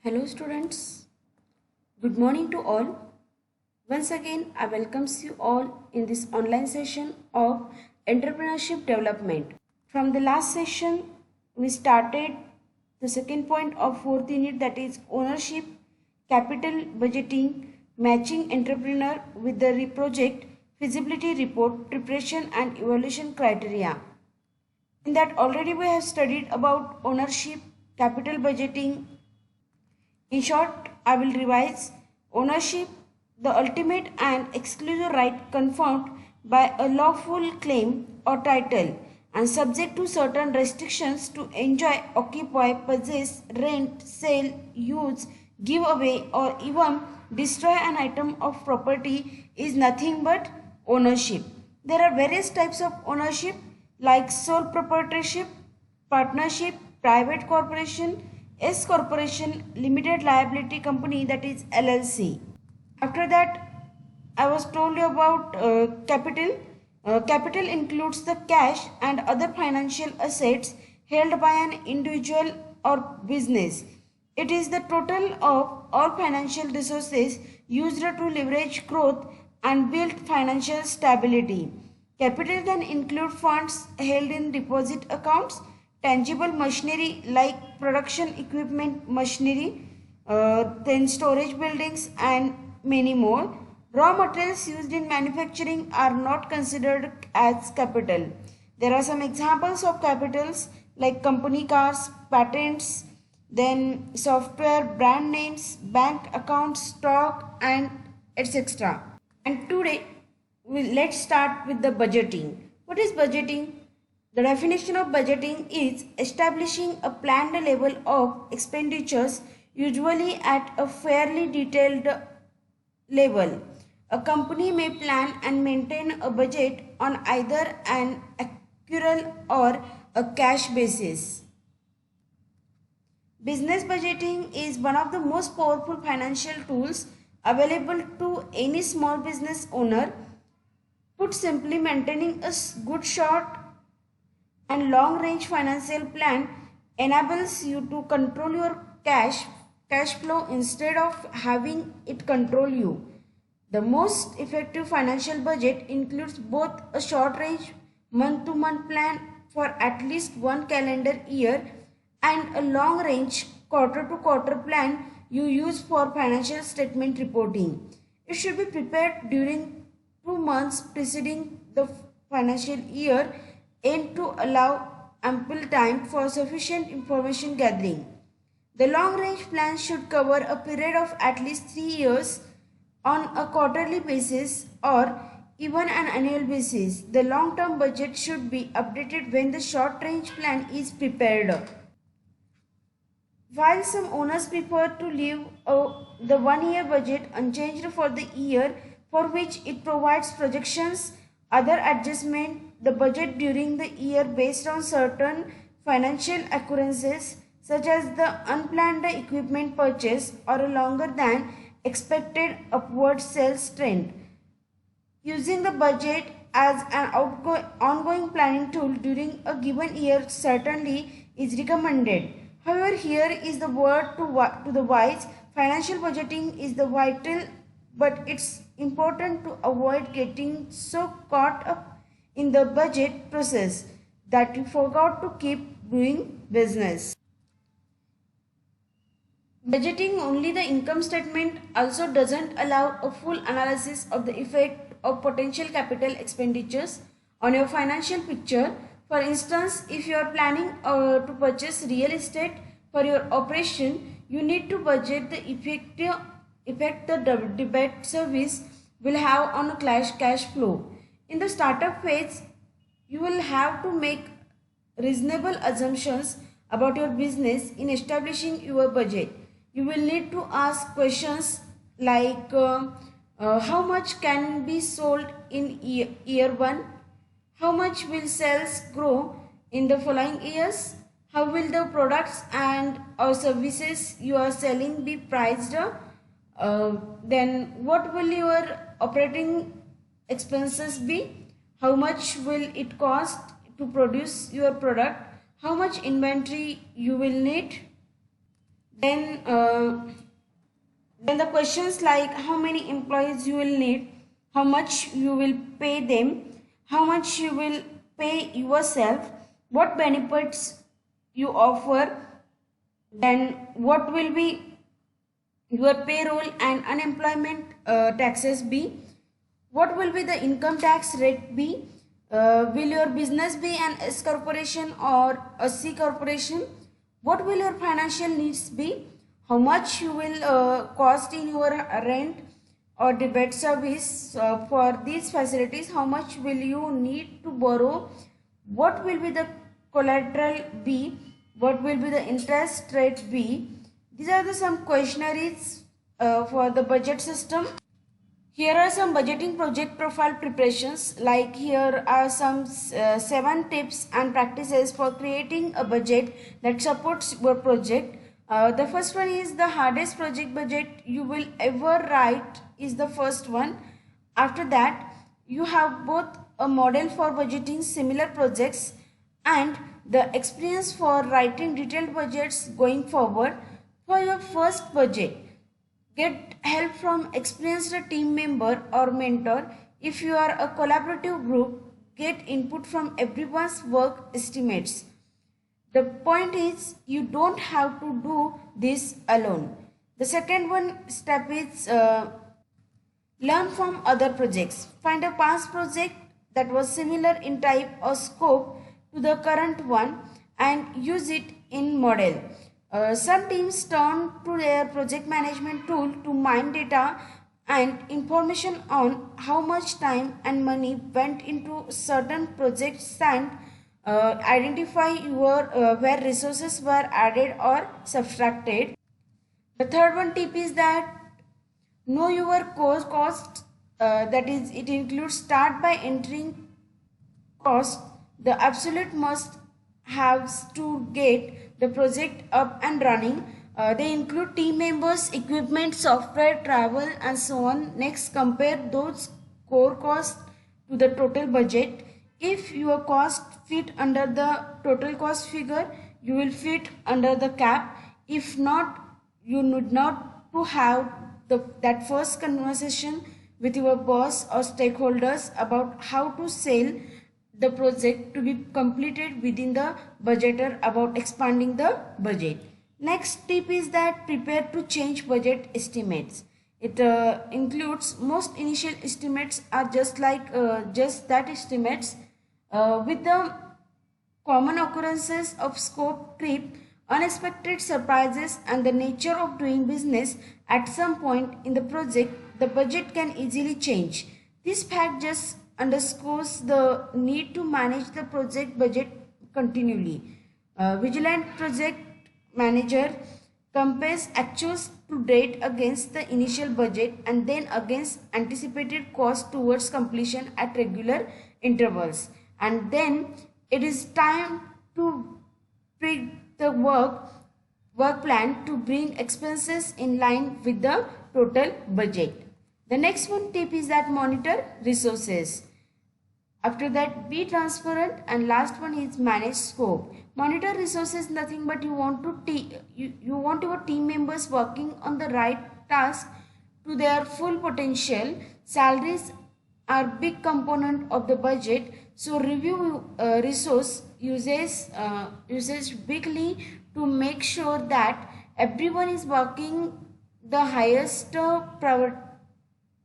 Hello students, good morning to all. Once again, I welcomes you all in this online session of entrepreneurship development. From the last session, we started the second point of fourth unit, that is ownership, capital budgeting, matching entrepreneur with the project, feasibility report, preparation and evaluation criteria. In that already we have studied about ownership, capital budgeting. In short, I will revise ownership, the ultimate and exclusive right conferred by a lawful claim or title and subject to certain restrictions to enjoy, occupy, possess, rent, sell, use, give away or even destroy an item of property is nothing but ownership. There are various types of ownership like sole proprietorship, partnership, private corporation, S corporation, limited liability company, that is LLC. After that, I was told you about capital. Capital includes the cash and other financial assets held by an individual or business. It is the total of all financial resources used to leverage growth and build financial stability. Capital can include funds held in deposit accounts, tangible machinery like production equipment machinery, then storage buildings and many more. Raw materials used in manufacturing are not considered as capital. There are some examples of capitals like company cars, patents, then software, brand names, bank accounts, stock and etc. And today let's start with the budgeting. What is budgeting? The definition of budgeting is establishing a planned level of expenditures, usually at a fairly detailed level. A company may plan and maintain a budget on either an accrual or a cash basis. Business budgeting is one of the most powerful financial tools available to any small business owner. Put simply, maintaining a good short and long range financial plan enables you to control your cash flow instead of having it control you. The most effective financial budget includes both a short range month to month plan for at least one calendar year and a long range quarter to quarter plan you use for financial statement reporting. It should be prepared during 2 months preceding the financial year and to allow ample time for sufficient information gathering. The long range plan should cover a period of at least 3 years on a quarterly basis or even an annual basis. The long term budget should be updated when the short range plan is prepared. While some owners prefer to leave the 1 year budget unchanged for the year for which it provides projections, other adjustment the budget during the year based on certain financial occurrences such as the unplanned equipment purchase or a longer than expected upward sales trend. Using the budget as an ongoing planning tool during a given year certainly is recommended. However, here is the word to the wise. Financial budgeting is the vital, but it's important to avoid getting so caught up in the budget process that you forgot to keep doing business. Budgeting only the income statement also doesn't allow a full analysis of the effect of potential capital expenditures on your financial picture. For instance, if you are planning to purchase real estate for your operation, you need to budget the effect the debt service will have on a cash flow. In the startup phase, you will have to make reasonable assumptions about your business in establishing your budget. You will need to ask questions like how much can be sold in year 1, how much will sales grow in the following years, how will the products and or services you are selling be priced, then what will your operating expenses be, how much will it cost to produce your product, how much inventory you will need. Then then the questions like how many employees you will need, how much you will pay them, how much you will pay yourself, what benefits you offer, then what will be your payroll and unemployment taxes be, what will be the income tax rate be, will your business be an S corporation or a C corporation, what will your financial needs be, how much you will cost in your rent or the debt service for these facilities, how much will you need to borrow, what will be the collateral be, what will be the interest rate be. These are the some questionnaires for the budget system. Here are some budgeting project profile preparations. Like here are some 7 tips and practices for creating a budget that supports your project. The first one is the hardest project budget you will ever write is the first one. After that, you have both a model for budgeting similar projects and the experience for writing detailed budgets going forward. For your first budget, get help from experienced team member or mentor. If you are a collaborative group, get input from everyone's work estimates. The point is you don't have to do this alone. The second one step is learn from other projects. Find a past project that was similar in type or scope to the current one and use it in model. Some teams turn to their project management tool to mine data and information on how much time and money went into certain projects and identify where resources were added or subtracted. The third one tip is that know your course cost. That is, it includes start by entering cost. The absolute must haves to get the project up and running. They include team members, equipment, software, travel, and so on. Next, compare those core costs to the total budget. If your cost fit under the total cost figure, you will fit under the cap. If not, you need not to have that first conversation with your boss or stakeholders about how to sell the project to be completed within the budget or about expanding the budget. Next tip is that prepare to change budget estimates. It includes most initial estimates are just that estimates with the common occurrences of scope creep, unexpected surprises, and the nature of doing business at some point in the project, the budget can easily change. This fact just underscores the need to manage the project budget continually. Vigilant project manager compares actuals to date against the initial budget and then against anticipated cost towards completion at regular intervals. And then it is time to bring the work plan to bring expenses in line with the total budget. The next one tip is that monitor resources. After that, be transparent, and last one is manage scope. Monitor resources nothing but you want your team members working on the right task to their full potential. Salaries are big component of the budget, so review resource usage weekly to make sure that everyone is working the highest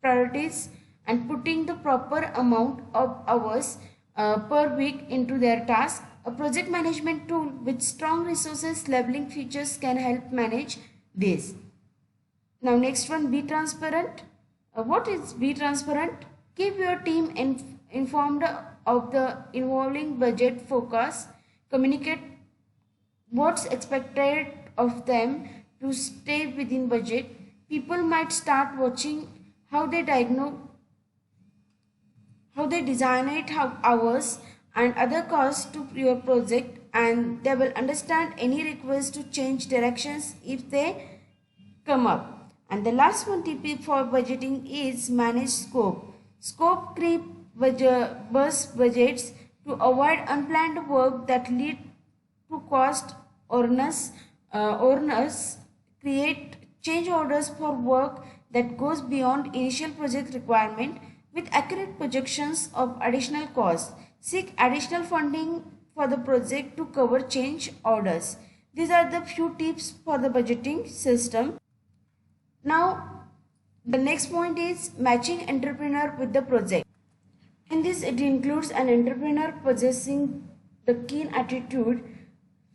priorities and putting the proper amount of hours per week into their task. A project management tool with strong resources labeling features can help manage this. Now next one, be transparent. What is be transparent? Keep your team informed of the evolving budget forecast. Communicate what's expected of them to stay within budget. People might start watching how they designate hours and other costs to your project, and they will understand any request to change directions if they come up. And the last one tip for budgeting is manage scope. Scope creep burst budgets to avoid unplanned work that lead to cost owners. create change orders for work that goes beyond initial project requirement with accurate projections of additional costs. Seek additional funding for the project to cover change orders. These are the few tips for the budgeting system. Now, the next point is matching entrepreneur with the project. In this, it includes an entrepreneur possessing the keen attitude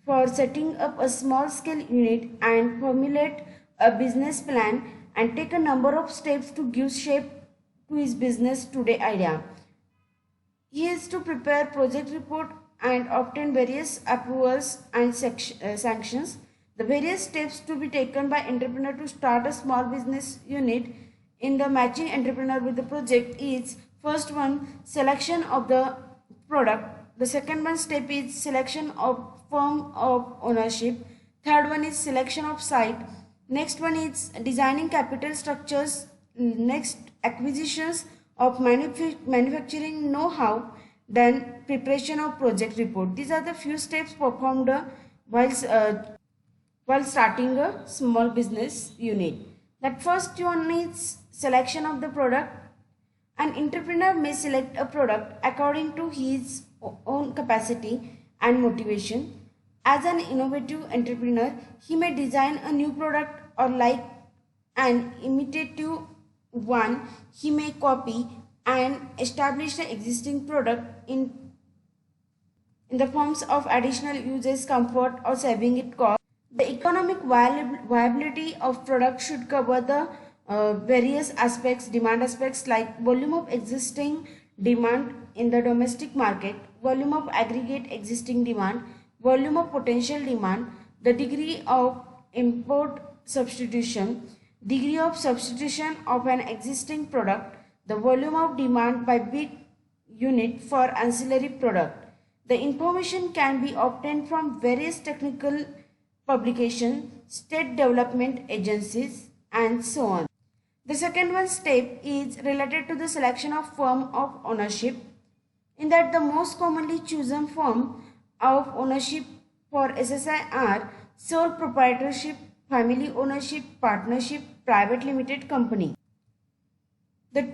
for setting up a small scale unit and formulate a business plan and take a number of steps to give shape to his business today idea. He is to prepare project report and obtain various approvals and sanctions. The various steps to be taken by entrepreneur to start a small business unit in the matching entrepreneur with the project is: first one, selection of the product. The second one step is selection of form of ownership. Third one is selection of site. Next one is designing capital structures. Next, acquisitions of manufacturing know-how. Then preparation of project report. These are the few steps performed while starting a small business unit. That first one is selection of the product. An entrepreneur may select a product according to his own capacity and motivation. As an innovative entrepreneur, he may design a new product, or like an imitative one, he may copy and establish the existing product in the forms of additional uses, comfort, or saving it cost. The economic viability of product should cover the various aspects, demand aspects like volume of existing demand in the domestic market, volume of aggregate existing demand, volume of potential demand, the degree of import substitution, degree of substitution of an existing product, the volume of demand by big unit for ancillary product. The information can be obtained from various technical publications, state development agencies, and so on. The second one step is related to the selection of form of ownership, in that the most commonly chosen form of ownership for SSI are sole proprietorship, family ownership, partnership, private limited company. The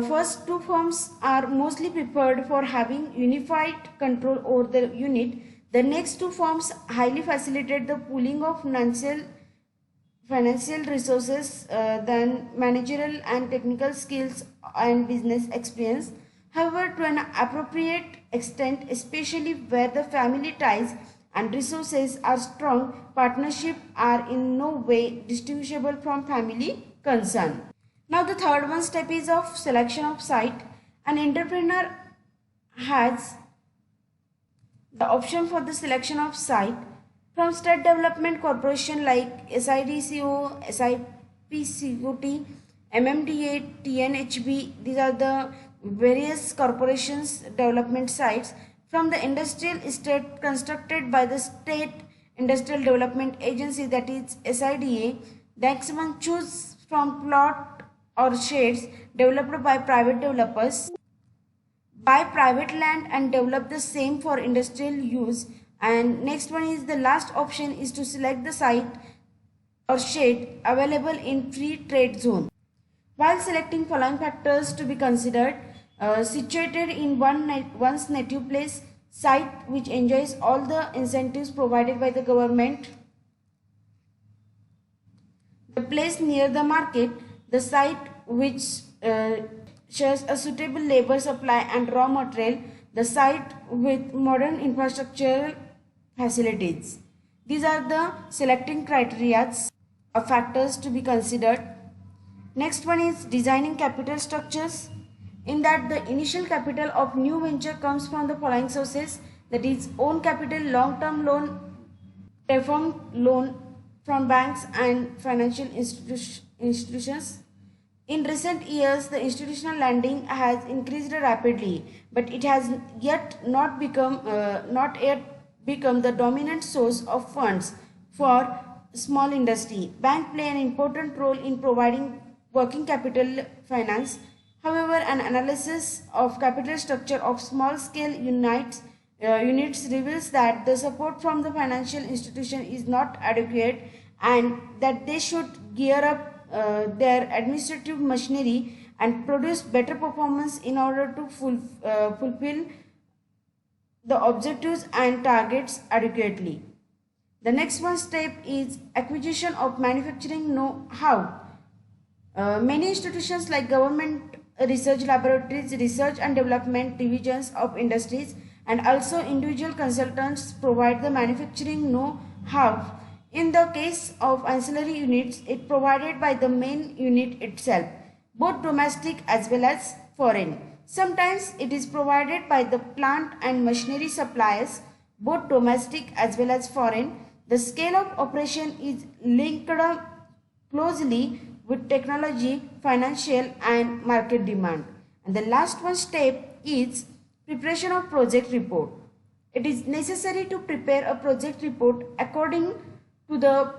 first two forms are mostly preferred for having unified control over the unit. The next two forms highly facilitate the pooling of financial resources than managerial and technical skills and business experience. However, to an appropriate extent, especially where the family ties and resources are strong, partnership are in no way distinguishable from family concern. Now the third one step is of selection of site. An entrepreneur has the option for the selection of site from State Development Corporation like SIDCO, SIPCOT, MMDA, TNHB. These are the various corporations development sites. From the industrial estate constructed by the State Industrial Development Agency, that is SIDA. Next one, choose from plot or sheds developed by private developers. Buy private land and develop the same for industrial use. And next one is the last option is to select the site or shed available in free trade zone. While selecting, following factors to be considered: situated in one's native place, site which enjoys all the incentives provided by the government, the place near the market, the site which shares a suitable labor supply and raw material, the site with modern infrastructural facilities. These are the selecting criteria or factors to be considered. Next one is designing capital structures, in that the initial capital of new venture comes from the following sources, that is own capital, long-term loan, reform loan from banks and financial institutions. In recent years, the institutional lending has increased rapidly, but it has not yet become the dominant source of funds for small industry. Banks play an important role in providing working capital finance. However, an analysis of capital structure of small scale units reveals that the support from the financial institution is not adequate and that they should gear up their administrative machinery and produce better performance in order to fulfill the objectives and targets adequately. The next one step is acquisition of manufacturing know-how. Many institutions like government research laboratories, research and development divisions of industries, and also individual consultants provide the manufacturing know-how. In the case of ancillary units, it provided by the main unit itself, both domestic as well as foreign. Sometimes it is provided by the plant and machinery suppliers, both domestic as well as foreign. The scale of operation is linked closely with technology, financial and market demand. And the last one step is preparation of project report. It is necessary to prepare a project report according to the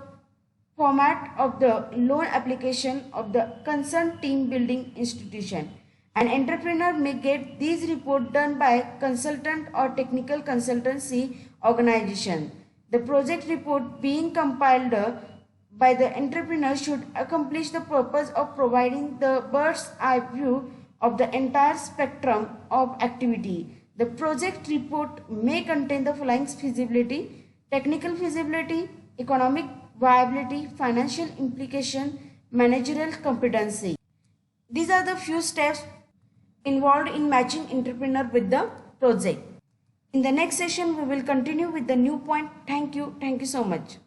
format of the loan application of the concerned team building institution. An entrepreneur may get these reports done by consultant or technical consultancy organization. The project report being compiled by the entrepreneur should accomplish the purpose of providing the bird's eye view of the entire spectrum of activity. The project report may contain the following: feasibility, technical feasibility, economic viability, financial implication, managerial competency. These are the few steps involved in matching entrepreneur with the project. In the next session, we will continue with the new point. Thank you. Thank you so much.